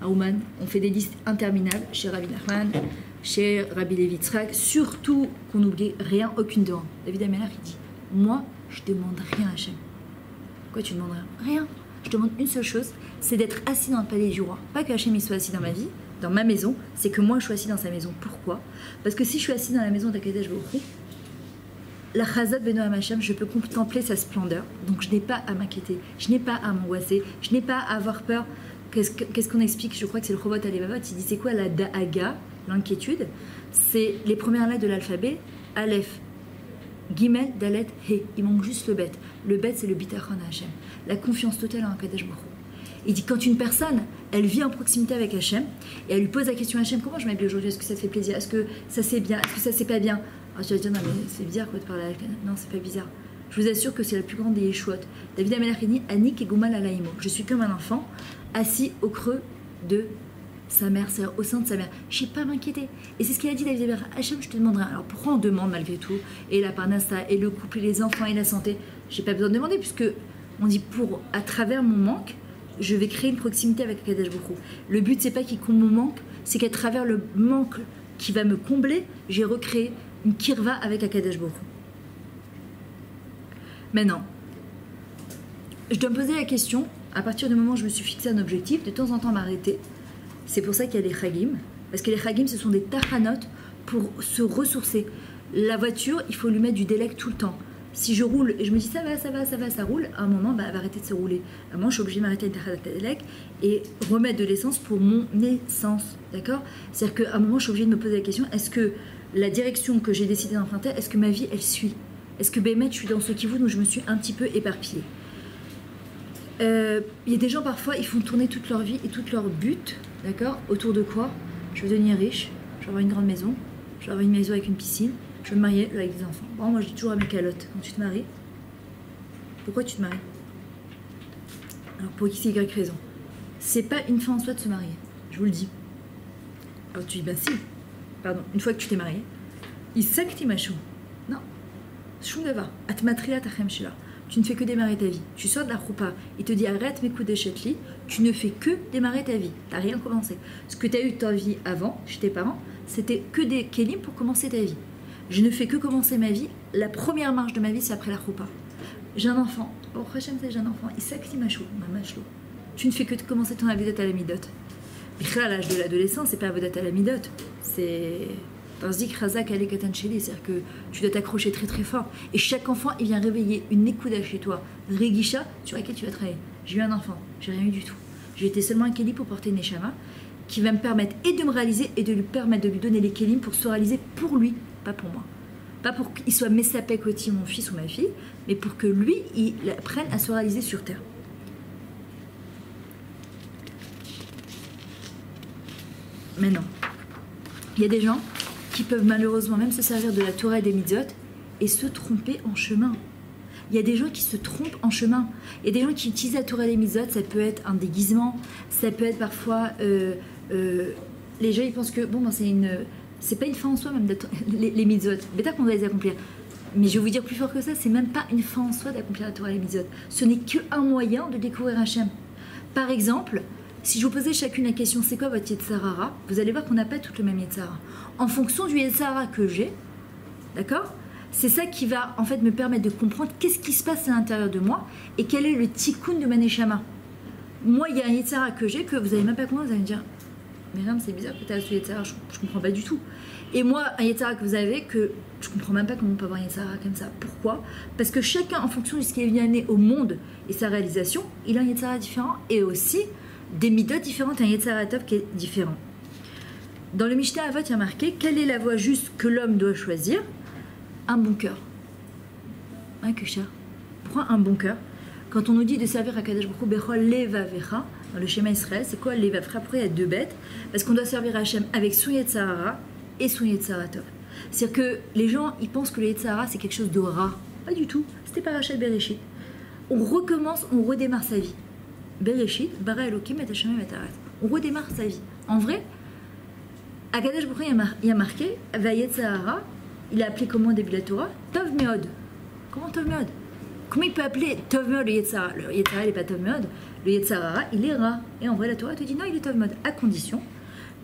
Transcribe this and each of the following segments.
à Ouman, on fait des listes interminables chez Rabbi Nachman, chez Rabbi Levi Yitzhak, surtout qu'on n'oublie rien, aucune demande. David Amelach, il dit, moi, je demande rien à Hachem. Pourquoi tu demandes rien? Rien. Je demande une seule chose, c'est d'être assis dans le palais du roi. Pas que Hachem il soit assis dans ma vie, dans ma maison, c'est que moi je suis assis dans sa maison. Pourquoi? Parce que si je suis assis dans la maison d'Akadosh Baruch Hu, la Chazat Beno Hachem, je peux contempler sa splendeur. Donc je n'ai pas à m'inquiéter, je n'ai pas à m'angoisser, je n'ai pas à avoir peur. Qu'est-ce qu'on explique? Je crois que c'est le Chovot Alevavot, il dit c'est quoi la Da'aga, l'inquiétude? C'est les premières lettres de l'alphabet, Aleph, Gimel, Dalet, He. Il manque juste le Bet. Le Bet, c'est le Bitachon Hachem. La confiance totale en Akadosh Baruch Hu. Il dit quand une personne, elle vit en proximité avec Hachem et elle lui pose la question à Hachem, comment je m'habille aujourd'hui? Est-ce que ça te fait plaisir? Est-ce que ça c'est bien? Est-ce que ça c'est pas bien? Alors tu vas dire non mais c'est bizarre quoi de parler avec elle. Non, c'est pas bizarre. Je vous assure que c'est la plus grande des Yeshuot. David Amelach dit Anik et Goumal Alaimo. Je suis comme un enfant assis au creux de sa mère, c'est-à-dire au sein de sa mère. Je n'ai pas à m'inquiéter. Et c'est ce qu'il a dit David Amelach. Hachem, je te demanderai. Alors pourquoi on demande malgré tout? Et la parnassa, et le couple, et les enfants, et la santé. J'ai pas besoin de demander puisque on dit à travers mon manque, je vais créer une proximité avec Akadosh Baruch Hu. Le but c'est pas qu'il comble mon manque, c'est qu'à travers le manque qui va me combler, j'ai recréé une kirva avec Akadosh Baruch Hu. Maintenant, je dois me poser la question, à partir du moment où je me suis fixé un objectif, de temps en temps m'arrêter. C'est pour ça qu'il y a les chagim, parce que les chagim ce sont des tachanot pour se ressourcer. La voiture, il faut lui mettre du délec tout le temps. Si je roule et je me dis ça va, ça roule, à un moment, elle va arrêter de se rouler. À un moment, je suis obligée de m'arrêter et remettre de l'essence pour mon essence. D'accord? C'est-à-dire qu'à un moment, je suis obligée de me poser la question, est-ce que la direction que j'ai décidé d'emprunter, est-ce que ma vie, elle suit? Est-ce que Bémet, je suis dans ce kivoun où je me suis un petit peu éparpillée? Il y a des gens, parfois, ils font tourner toute leur vie et tout leur but, d'accord? Autour de quoi? Je veux devenir riche, je veux avoir une grande maison, je veux avoir une maison avec une piscine, je veux me marier avec des enfants. Bon, moi, je dis toujours à mes calottes, quand tu te maries, pourquoi tu te maries? Alors, pour x, y raison. C'est pas une fin en soi de se marier, je vous le dis. Alors, tu dis, ben si, pardon, une fois que tu t'es marié, il sakti machou. Non, shum dava, atmatriya tachem shela. Tu ne fais que démarrer ta vie. Tu sors de la roupa, il te dit arrête mes coups d'échetli, tu ne fais que démarrer ta vie. Tu n'as rien commencé. Ce que tu as eu de ta vie avant, chez tes parents, c'était que des kélim pour commencer ta vie. Je ne fais que commencer ma vie. La première marche de ma vie, c'est après la roupa. J'ai un enfant. Oh, Hachem, c'est j'ai un enfant. Il s'active machou, ma machlo. Tu ne fais que de commencer ton avidat à la midot. Et à l'âge de l'adolescence, c'est pas avidat à la midot. C'est. C'est-à-dire que tu dois t'accrocher très très fort. Et chaque enfant, il vient réveiller une écouda chez toi, Réguicha, sur laquelle tu vas travailler. J'ai eu un enfant, j'ai rien eu du tout. J'ai été seulement un kéli pour porter une neshama qui va me permettre et de me réaliser et de lui permettre de lui donner les kélim pour se réaliser pour lui, pas pour moi. Pas pour qu'il soit Messapek Oti, mon fils ou ma fille, mais pour que lui, il apprenne à se réaliser sur terre. Maintenant, il y a des gens qui peuvent malheureusement même se servir de la Torah et des mitzvot et se tromper en chemin. Il y a des gens qui se trompent en chemin. Il y a des gens qui utilisent la Torah et les mitzvot, ça peut être un déguisement, ça peut être parfois... les gens ils pensent que bon, ben, c'est pas une fin en soi même les mitzvot. Peut-être qu'on doit les accomplir. Mais je vais vous dire plus fort que ça, c'est même pas une fin en soi d'accomplir la Torah et les mitzvot. Ce n'est qu'un moyen de découvrir Hachem. Par exemple... Si je vous posais chacune la question, c'est quoi votre Yetzirah, vous allez voir qu'on n'a pas tout le même Yetzirah. En fonction du Yetzirah que j'ai, d'accord, c'est ça qui va en fait me permettre de comprendre qu'est-ce qui se passe à l'intérieur de moi et quel est le tikkun de ma neshama. Moi, il y a un Yetzirah que j'ai que vous n'allez même pas comprendre, vous allez me dire, Myriam, c'est bizarre que tu as ce Yetzirah, je ne comprends pas du tout. Et moi, un Yetzirah que vous avez que je ne comprends même pas comment on peut avoir un Yetzirah comme ça. Pourquoi? Parce que chacun, en fonction de ce qui est venu amener au monde et sa réalisation, il a un Yetzirah différent et aussi des midot différentes, un Yetzirah Tov qui est différent. Dans le Mishnah Avot, il y a marqué quelle est la voie juste que l'homme doit choisir? Un bon cœur. Un kusha. Pourquoi un bon cœur? Quand on nous dit de servir à Kadosh Baruch Hu bechol levavecha, dans le schéma Israël, c'est quoi levavecha? Pourquoi il y a deux bêtes? Parce qu'on doit servir Hachem avec son Yetzirah et son Yetzirah Tov. C'est-à-dire que les gens, ils pensent que le Yetzirah, c'est quelque chose de rare. Pas du tout. C'était Parashat Bereshit. On recommence, on redémarre sa vie. Bereshit, bara Elokim et Hashem et Tarat. On redémarre sa vie. En vrai, à Kadosh Baruch Hu, il y a marqué Vayetzahara, il a appelé comment au début de la Torah? Tov Meod. Comment Tov Meod? comment il peut appeler Tov Meod le Yetzara? Le Yetzara, il n'est pas Tov Meod. Le Yetzara, il est Ra. Et en vrai, la Torah te dit non, il est Tov Meod, à condition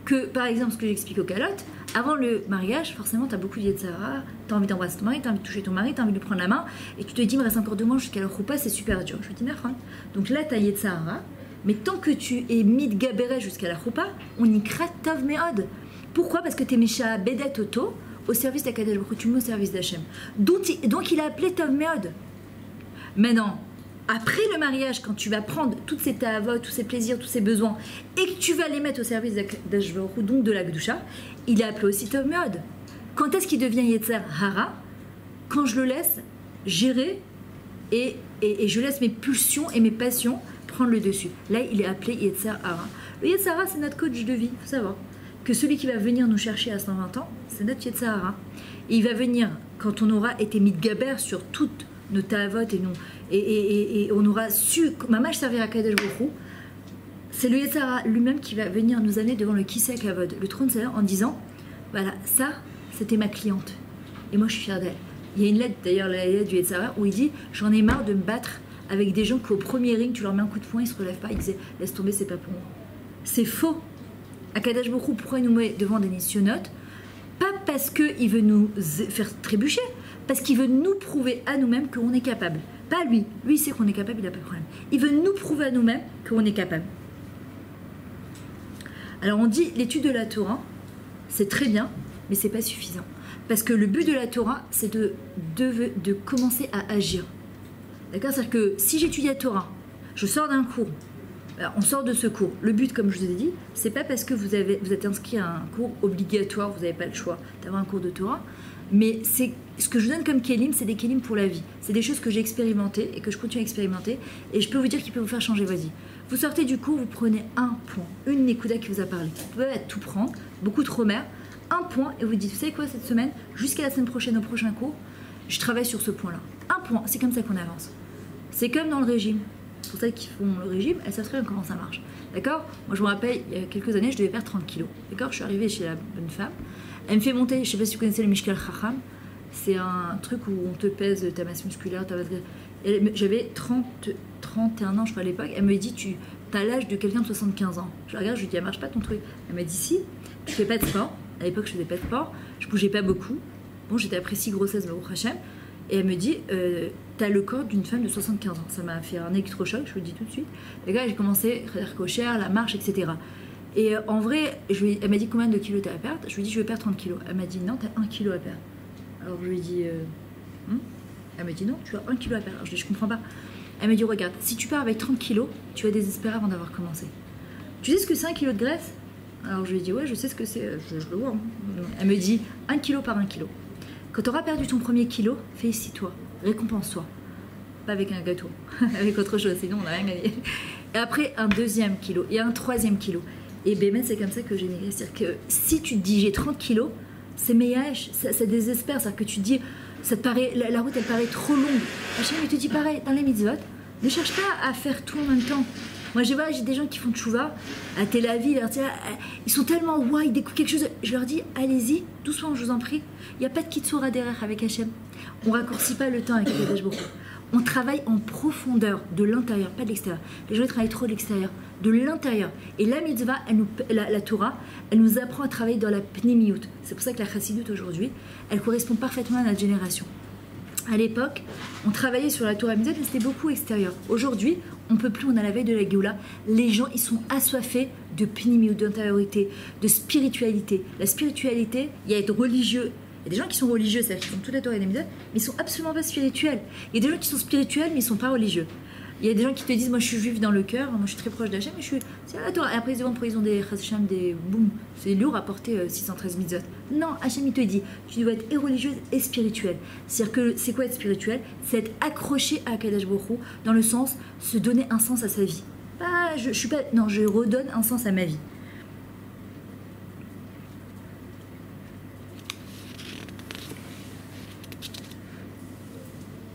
que, par exemple, ce que j'explique au calottes, avant le mariage, forcément, tu as beaucoup de Yetzara, tu as envie d'embrasser ton mari, tu as envie de toucher ton mari, tu as envie de lui prendre la main, et tu te dis, il me reste encore 2 mois jusqu'à la roupa, c'est super dur. Je lui dis, Nafran. Donc là, tu as Yetzara, mais tant que tu es mis de Gaberet jusqu'à la roupa, on y crate Tov Meod. Pourquoi? Parce que tu es Mesha Bedet Oto, au service d'Akadosh Baruch Hu, tu mets au service d'Hachem. Donc il a appelé Tov Meod. Maintenant, après le mariage, quand tu vas prendre toutes ces ta'avot, tous ces plaisirs, tous ces besoins, et que tu vas les mettre au service d'Akadosh Baruch Hu, donc de la Gdusha, il est appelé aussi Tov Meod. Quand est-ce qu'il devient Yetzer Hara? Quand je le laisse gérer et je laisse mes pulsions et mes passions prendre le dessus. Là, il est appelé Yetzer Hara. Le Yetzer Hara, c'est notre coach de vie, il faut savoir que celui qui va venir nous chercher à 120 ans, c'est notre Yetzer Hara. Et il va venir quand on aura été mis de gaber sur toutes nos ta'avot et on aura su, mamash servir à Kadesh Baruch Hu. C'est le Yetzer Hara lui-même qui va venir nous amener devant le Kisei Kavod, le trône Seigneur, en disant voilà, ça, c'était ma cliente. Et moi, je suis fière d'elle. Il y a une lettre, d'ailleurs, la lettre du Yetzer Hara, où il dit j'en ai marre de me battre avec des gens qui, au premier ring, tu leur mets un coup de poing, ils se relèvent pas, ils disent laisse tomber, c'est pas pour moi. C'est faux. Akadosh Baruch Hu, pourquoi il nous met devant des nisyonotes? Pas parce qu'il veut nous faire trébucher, parce qu'il veut nous prouver à nous-mêmes qu'on est capable. Pas lui. Lui, il sait qu'on est capable, il n'a pas de problème. Il veut nous prouver à nous-mêmes qu'on est capable. Alors, on dit l'étude de la Torah, c'est très bien, mais c'est pas suffisant. Parce que le but de la Torah, c'est de commencer à agir. D'accord? C'est-à-dire que si j'étudie la Torah, je sors d'un cours, alors, on sort de ce cours. Le but, comme je vous ai dit, c'est pas parce que vous êtes inscrit à un cours obligatoire, vous n'avez pas le choix d'avoir un cours de Torah, mais c'est ce que je vous donne comme kélim, c'est des kélim pour la vie. C'est des choses que j'ai expérimentées et que je continue à expérimenter, et je peux vous dire qu'il peut vous faire changer votre vie. Vous sortez du cours, vous prenez un point, une nekuda qui vous a parlé. Vous pouvez tout prendre, beaucoup trop mère, un point, et vous dites, vous savez quoi, cette semaine, jusqu'à la semaine prochaine, au prochain cours, je travaille sur ce point-là. Un point, c'est comme ça qu'on avance. C'est comme dans le régime. Pour celles qui font le régime, elles savent très bien comment ça marche. D'accord? Moi, je me rappelle, il y a quelques années, je devais perdre 30 kilos. D'accord? Je suis arrivée chez la bonne femme. Elle me fait monter, je ne sais pas si vous connaissez le Mishkal Chacham. C'est un truc où on te pèse ta masse musculaire, ta masse... J'avais 31 ans, je crois, à l'époque. Elle me dit, tu as l'âge de quelqu'un de 75 ans. Je la regarde, je lui dis, elle marche pas ton truc. Elle m'a dit, si, tu fais pas de sport. À l'époque, je faisais pas de sport. Je bougeais pas beaucoup. Bon, j'étais après 6 grossesses, Baruch Hashem. Et elle me dit, t'as le corps d'une femme de 75 ans. Ça m'a fait un électrochoc, je vous le dis tout de suite. Et là, j'ai commencé à faire cochère, la marche, etc. Et en vrai, elle m'a dit combien de kilos t'as à perdre? Je lui ai dit, je vais perdre 30 kilos. Elle m'a dit, non, t'as 1 kilo à perdre. Alors je lui ai dit, Elle m'a dit, non, tu as 1 kilo à perdre. Alors, je lui ai dit, je comprends pas. Elle m'a dit, regarde, si tu pars avec 30 kilos, tu vas désespérer avant d'avoir commencé. Tu sais ce que c'est 1 kilo de graisse? Alors je lui ai dit, ouais, je sais ce que c'est, je le vois. Hein. Elle me dit, 1 kilo par 1 kilo. Quand tu auras perdu ton premier kilo, félicite-toi, récompense-toi. Pas avec un gâteau, avec autre chose, sinon on n'a rien gagné. Et après, un 2e kilo et un 3e kilo. Et ben, c'est comme ça que j'ai négocié. C'est-à-dire que si tu te dis j'ai 30 kilos, c'est meillage, ça désespère. C'est-à-dire que tu te dis, ça te paraît, la route elle paraît trop longue. Hachem il te dit pareil, dans les mitzvot, ne cherche pas à faire tout en même temps. Moi, j'ai des gens qui font tchouva à Tel Aviv, ils sont tellement ouah, ils découvrent quelque chose. Je leur dis, allez-y, doucement, je vous en prie. Il n'y a pas de kitsura derrière avec Hachem. On ne raccourcit pas le temps avec Kadosh Baruch Hu. On travaille en profondeur, de l'intérieur, pas de l'extérieur. Les gens ils travaillent trop de l'extérieur, de l'intérieur. Et la mitzvah, la Torah, elle nous apprend à travailler dans la pnimiyut. C'est pour ça que la chassidut aujourd'hui, elle correspond parfaitement à notre génération. À l'époque, on travaillait sur la Torah mitzvah, mais c'était beaucoup extérieur. Aujourd'hui, on ne peut plus, on a la veille de la Géoula. Les gens, ils sont assoiffés de pnimiyut, d'intériorité, de spiritualité. La spiritualité, il y a être religieux. Il y a des gens qui sont religieux, c'est-à-dire qu'ils font toute la Torah et les mitzvot, mais ils ne sont absolument pas spirituels. Il y a des gens qui sont spirituels, mais ils ne sont pas religieux. Il y a des gens qui te disent, moi je suis juif dans le cœur, moi je suis très proche d'Hachem, mais je suis... C'est la Torah. Et après ils se demandent pourquoi ils ont des Hachem, des boum. C'est lourd à porter 613 mitzvot. Non, Hachem il te dit, tu dois être et religieuse et spirituelle. C'est-à-dire que c'est quoi être spirituel? C'est être accroché à Kadosh Baruch Hu, dans le sens, se donner un sens à sa vie. Pas, je suis pas... Non, je redonne un sens à ma vie.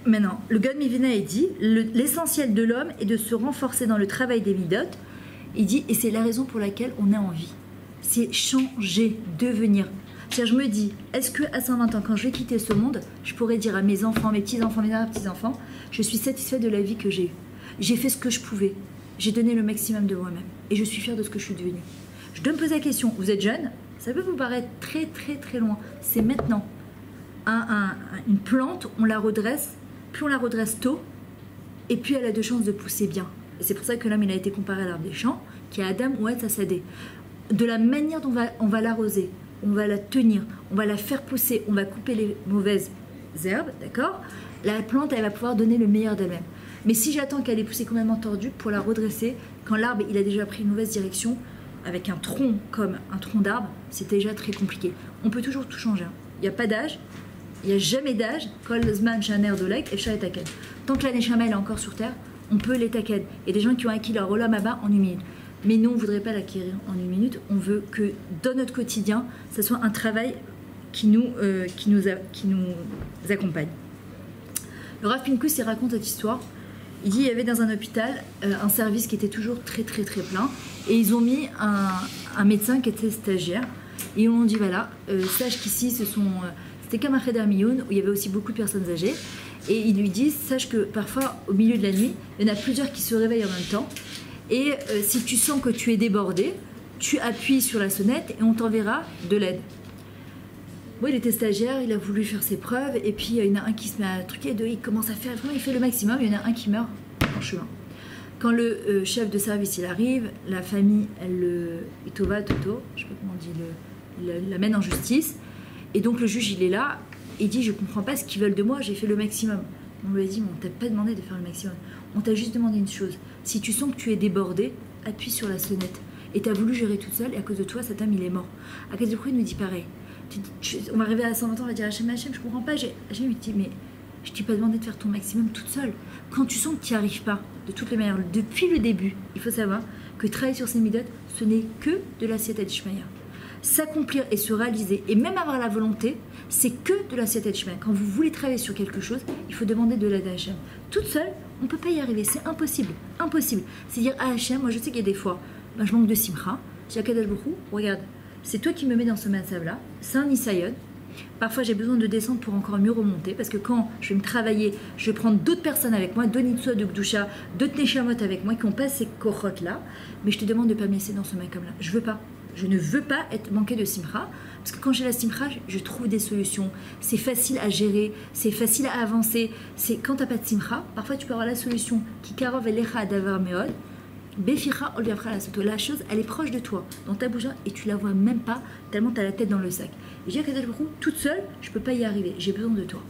Maintenant, le God Mivina, il dit, l'essentiel de l'homme est de se renforcer dans le travail des midot. Il dit, et c'est la raison pour laquelle on est en vie. C'est changer, devenir. Je me dis, est-ce qu'à 120 ans, quand je vais quitter ce monde, je pourrais dire à mes enfants, mes petits-enfants, mes arrière-petits-enfants, je suis satisfaite de la vie que j'ai eue. J'ai fait ce que je pouvais. J'ai donné le maximum de moi-même. Et je suis fière de ce que je suis devenue. Je dois me poser la question, vous êtes jeune? Ça peut vous paraître très très très loin. C'est maintenant. Une plante, on la redresse. Plus on la redresse tôt, et puis elle a de chances de pousser bien. Et c'est pour ça que l'homme, il a été comparé à l'arbre des champs, qui est Adam ou Etz Hasadeh. De la manière dont on va l'arroser, on va la tenir, on va la faire pousser, on va couper les mauvaises herbes, d'accord? La plante, elle va pouvoir donner le meilleur d'elle-même. Mais si j'attends qu'elle ait poussé complètement tordue pour la redresser, quand l'arbre, il a déjà pris une mauvaise direction, avec un tronc comme un tronc d'arbre, c'est déjà très compliqué. On peut toujours tout changer. Il n'y a pas d'âge, il n'y a jamais d'âge. Kol zman shaner dolek et shaetaken. Tant que la neshama est encore sur terre, on peut les taken. Il y a des gens qui ont acquis leur olam haba en 1 minute. Mais nous, on ne voudrait pas l'acquérir en 1 minute. On veut que dans notre quotidien, ce soit un travail qui nous accompagne. Le Rav Pinkus, il raconte cette histoire. Il dit qu'il y avait dans un hôpital un service qui était toujours très très très plein. Et ils ont mis un médecin qui était stagiaire. Et ils ont dit voilà, sache qu'ici, c'était comme un cheder miyun où il y avait aussi beaucoup de personnes âgées. Et ils lui disent, sache que parfois, au milieu de la nuit, il y en a plusieurs qui se réveillent en même temps. Et si tu sens que tu es débordé, tu appuies sur la sonnette et on t'enverra de l'aide. Bon, il était stagiaire, il a voulu faire ses preuves, et puis il y en a un qui se met à truquer, il commence à faire, vraiment il fait le maximum, il y en a un qui meurt en chemin. Quand le chef de service il arrive, la famille, elle le itova toto, je sais pas comment on dit, l'amène en justice, et donc le juge il est là, il dit je comprends pas ce qu'ils veulent de moi, j'ai fait le maximum. On lui a dit mais on t'a pas demandé de faire le maximum, on t'a juste demandé une chose, si tu sens que tu es débordé, appuie sur la sonnette. Et tu as voulu gérer toute seule, et à cause de toi, cet homme il est mort. À cause de quoi il nous dit pareil. On va arriver à 120 ans, on va dire Hachem, je comprends pas. Hachem lui dit mais je t'ai pas demandé de faire ton maximum toute seule. Quand tu sens que tu n'y arrives pas, de toutes les manières, depuis le début, il faut savoir que travailler sur ces midotes, ce n'est que de la Siyata d'Ishmaïa. S'accomplir et se réaliser, et même avoir la volonté, c'est que de la Siyata d'Ishmaïa. Quand vous voulez travailler sur quelque chose, il faut demander de l'aide à Hachem. Toute seule, on ne peut pas y arriver, c'est impossible. Impossible. C'est dire à Hachem, moi je sais qu'il y a des fois, je manque de simcha, j'ai à Kadosh Baruch Hu, regarde, c'est toi qui me mets dans ce matzav-là, c'est un nisayon. Parfois j'ai besoin de descendre pour encore mieux remonter, parce que quand je vais me travailler, je vais prendre d'autres personnes avec moi, d'autres Nitsoa, de Gdusha, d'autres Neshamot avec moi, qui n'ont pas ces kohot-là, mais je te demande de ne pas me laisser dans ce matzav-là. Je veux pas. Je ne veux pas être manqué de simcha, parce que quand j'ai la simcha, je trouve des solutions. C'est facile à gérer, c'est facile à avancer. C'est quand tu n'as pas de simcha, parfois tu peux avoir la solution qui karov elecha davar meod, beficha ol viavcha la soto. La chose, elle est proche de toi, dans ta bouche, et tu la vois même pas, tellement tu as la tête dans le sac. Et je dis à Kadosh Baruch Hu, toute seule, je peux pas y arriver, j'ai besoin de toi.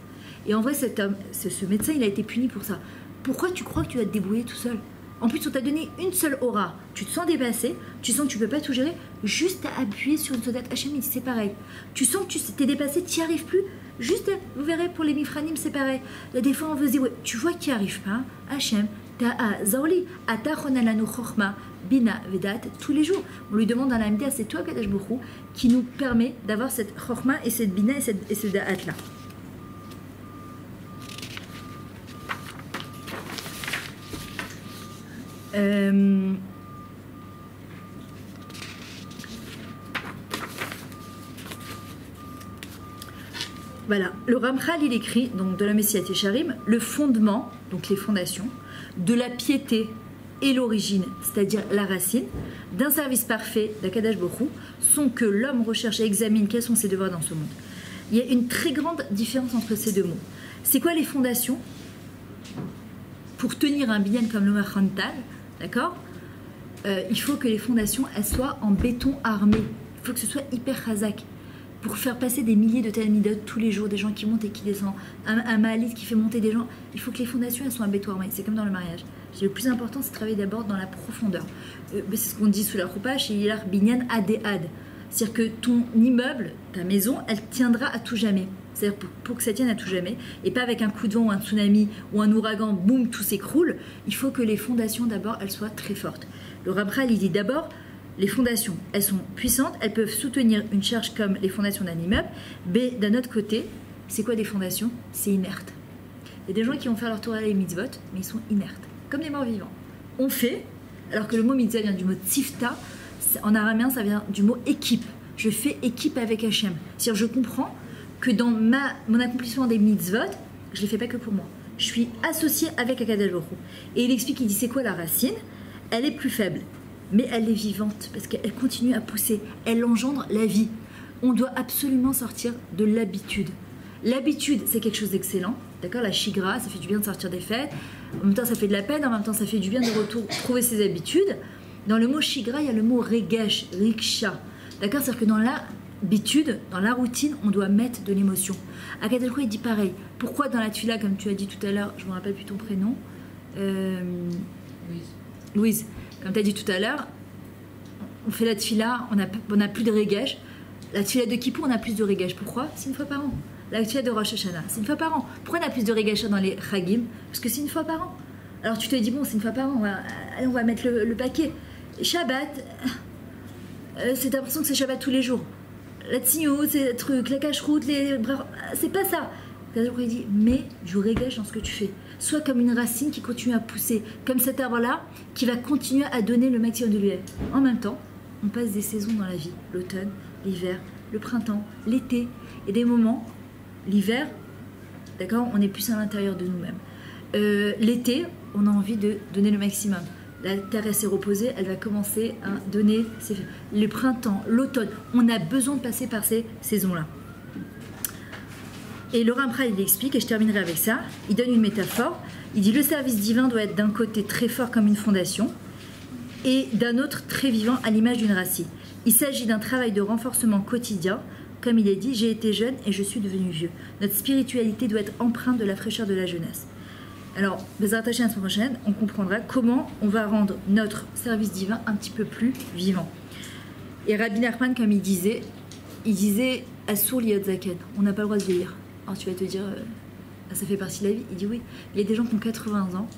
Et en vrai, cet homme, ce médecin, il a été puni pour ça. Pourquoi tu crois que tu vas te débrouiller tout seul? En plus, on t'a donné une seule aura. Tu te sens dépassé, tu sens que tu ne peux pas tout gérer, juste à appuyer sur une sonnette. Hachem, c'est pareil. Tu sens que tu t'es dépassé, tu n'y arrives plus. Juste, vous verrez, pour les mifranim, c'est pareil. Là, des fois, on veut se dire, ouais, tu vois qu'il n'y arrive pas. Hachem, ta'a zaoli, ata chonalanu chochma, bina vedat, tous les jours. On lui demande dans la Hamida, c'est toi, Kadosh Baruch Hu, qui nous permet d'avoir cette chochma et cette bina et ce da'at-là. Voilà, le Ramchal il écrit donc de la Messiat Yesharim le fondement, donc les fondations, de la piété et l'origine, c'est-à-dire la racine, d'un service parfait d'Akadosh Baruch Hu, sont que l'homme recherche et examine quels sont ses devoirs dans ce monde. Il y a une très grande différence entre ces deux mots. C'est quoi les fondations? Pour tenir un binyan comme le Machantal, d'accord, il faut que les fondations elles soient en béton armé. Il faut que ce soit hyper chazak. Pour faire passer des milliers de talmidot tous les jours, des gens qui montent et qui descendent, un ma'alit qui fait monter des gens, il faut que les fondations elles soient en béton armé. C'est comme dans le mariage. Le plus important, c'est de travailler d'abord dans la profondeur. C'est ce qu'on dit sous la roupa, chez Yilar Binyan Ad. C'est-à-dire que ton immeuble, ta maison, elle tiendra à tout jamais. C'est-à-dire pour que ça tienne à tout jamais, et pas avec un coup de vent ou un tsunami ou un ouragan, boum, tout s'écroule. Il faut que les fondations, d'abord, elles soient très fortes. Le Ramchal, il dit d'abord, les fondations, elles sont puissantes, elles peuvent soutenir une charge comme les fondations d'un immeuble. B, d'un autre côté, c'est quoi des fondations? C'est inerte. Il y a des gens qui vont faire leur Torah et mitzvot, mais ils sont inertes, comme des morts vivants. On fait, alors que le mot mitzvah vient du mot tzifta, en araméen ça vient du mot équipe. je fais équipe avec Hachem. C'est-à-dire, je comprends que dans mon accomplissement des mitzvot, je ne les fais pas que pour moi. Je suis associée avec Akadosh Baruch Hu. Et il explique, il dit, c'est quoi la racine? Elle est plus faible, mais elle est vivante, parce qu'elle continue à pousser. Elle engendre la vie. On doit absolument sortir de l'habitude. L'habitude, c'est quelque chose d'excellent. D'accord? La shigra, ça fait du bien de sortir des fêtes. En même temps, ça fait de la peine. En même temps, ça fait du bien de retrouver ses habitudes. Dans le mot shigra, il y a le mot regesh, riksha. D'accord? C'est-à-dire que dans l'habitude, dans la routine, on doit mettre de l'émotion. Akadosh Baruch Hu, il dit pareil. Pourquoi dans la tefila, comme tu as dit tout à l'heure, je ne me rappelle plus ton prénom, Louise, comme tu as dit tout à l'heure, on fait la tefila, on n'a plus de regesh. La tefila de Kippour, on a plus de regesh. Pourquoi? C'est une fois par an. La tefila de Rosh Hashanah, c'est une fois par an. Pourquoi on a plus de regesh dans les Chagim? Parce que c'est une fois par an. Alors tu te dis, bon, c'est une fois par an, on va mettre le paquet. Shabbat, c'est l'impression que c'est Shabbat tous les jours. La tzniut, c'est le truc, la cache-route, c'est pas ça. Il dit, mets du regesh dans ce que tu fais. Sois comme une racine qui continue à pousser, comme cet arbre-là, qui va continuer à donner le maximum de lumière. En même temps, on passe des saisons dans la vie. L'automne, l'hiver, le printemps, l'été. Et des moments, l'hiver, d'accord, on est plus à l'intérieur de nous-mêmes. L'été, on a envie de donner le maximum. La terre, elle s'est reposée, elle va commencer à donner le printemps, l'automne. On a besoin de passer par ces saisons-là. Et Laurent Prat, il explique, et je terminerai avec ça, il donne une métaphore. Il dit, le service divin doit être d'un côté très fort comme une fondation, et d'un autre très vivant à l'image d'une racine. Il s'agit d'un travail de renforcement quotidien. Comme il est dit, j'ai été jeune et je suis devenu vieux. Notre spiritualité doit être empreinte de la fraîcheur de la jeunesse. Alors, Bezrat Hashem, la semaine prochaine, on comprendra comment on va rendre notre service divin un petit peu plus vivant. Et Rabbi Nachman, comme il disait Assour liot zaken, on n'a pas le droit de vieillir. Alors tu vas te dire, ça fait partie de la vie. Il dit oui, il y a des gens qui ont 80 ans,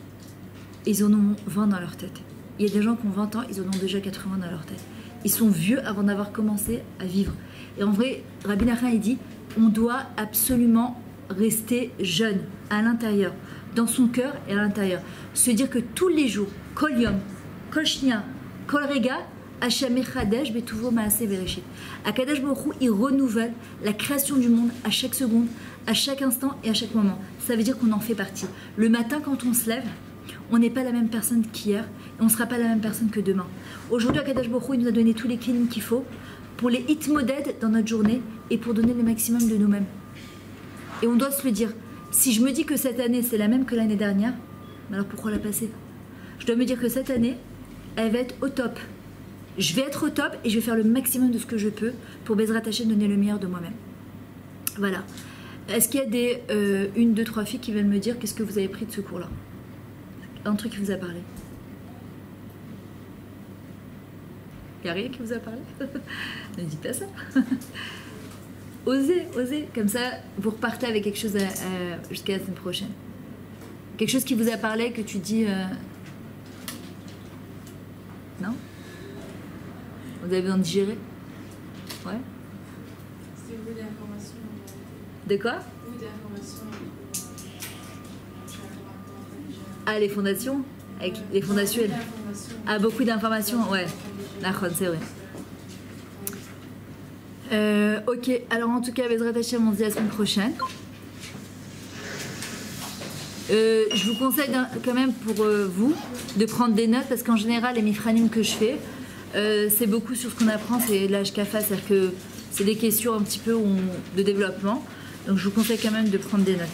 et ils en ont 20 dans leur tête. Il y a des gens qui ont 20 ans, ils en ont déjà 80 dans leur tête. Ils sont vieux avant d'avoir commencé à vivre. Et en vrai, Rabbi Nachman, il dit, on doit absolument rester jeune à l'intérieur, dans son cœur et à l'intérieur. Se dire que tous les jours, kol yom, kol shnia, kol rega, Hashem echadesh betuvo maaseh bereshit. Akadosh Baruch Hu, il renouvelle la création du monde à chaque seconde, à chaque instant et à chaque moment. Ça veut dire qu'on en fait partie. Le matin, quand on se lève, on n'est pas la même personne qu'hier et on ne sera pas la même personne que demain. Aujourd'hui, Akadosh Baruch Hu, il nous a donné tous les kelim qu'il faut pour les hitmoded dans notre journée et pour donner le maximum de nous-mêmes. Et on doit se le dire. Si je me dis que cette année, c'est la même que l'année dernière, alors pourquoi la passer? Je dois me dire que cette année, elle va être au top. Je vais être au top et je vais faire le maximum de ce que je peux pour Bezrat Hashem donner le meilleur de moi-même. Voilà. Est-ce qu'il y a des 1, 2, 3 filles qui veulent me dire qu'est-ce que vous avez pris de ce cours-là? Un truc qui vous a parlé? Il n'y a rien qui vous a parlé? Ne dites pas ça. Osez, osez. Comme ça, vous repartez avec quelque chose jusqu'à la semaine prochaine. Quelque chose qui vous a parlé, que tu dis... Non? Vous avez besoin de digérer? Ouais. C'était beaucoup d'informations. De quoi? Beaucoup d'informations. Ah, les fondations? Avec les fondations. Ah, beaucoup d'informations, ouais. D'accord, c'est vrai. Ok, alors en tout cas, Bezrat Hashem, on se dit à la semaine prochaine. Je vous conseille quand même pour vous de prendre des notes parce qu'en général, les mifranim que je fais, c'est beaucoup sur ce qu'on apprend, c'est l'HKFA, c'est-à-dire que c'est des questions un petit peu de développement. Donc je vous conseille quand même de prendre des notes.